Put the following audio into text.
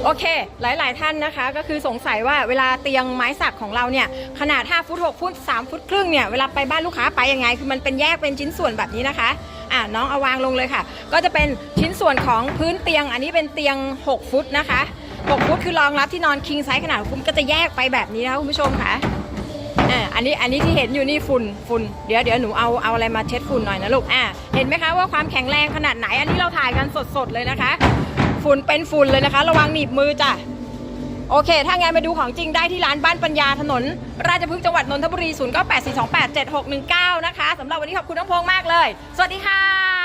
โอเคหลายๆท่านนะคะก็คือสงสัยว่าเวลาเตียงไม้สักของเราเนี่ยขนาด5ฟุต6ฟุต3ฟุตครึ่งเนี่ยเวลาไปบ้านลูกค้าไปยังไงคือมันเป็นแยกเป็นชิ้นส่วนแบบนี้นะคะน้องเอาวางลงเลยค่ะก็จะเป็นชิ้นส่วนของพื้นเตียงอันนี้เป็นเตียง6ฟุตนะคะ6ฟุตคือรองรับที่นอนคิงไซส์ขนาด6ฟุตก็จะแยกไปแบบนี้นะคะคุณผู้ชมค่ะอันนี้ที่เห็นอยู่นี่ฝุ่นเดี๋ยวหนูเอาอะไรมาเช็ดฝุ่นหน่อยนะลูกเห็นไหมคะว่าความแข็งแรงขนาดไหนอันนี้เราถ่ายกันสดๆเลยนะคะฝุ่นเป็นฝุ่นเลยนะคะระวังหนีบมือจ้ะโอเคถ้างั้นมาดูของจริงได้ที่ร้านบ้านปัญญาถนนราชพฤกษ์จังหวัดนนทบุรี0984287619นะคะสำหรับวันนี้ขอบคุณน้องพงษ์มากเลยสวัสดีค่ะ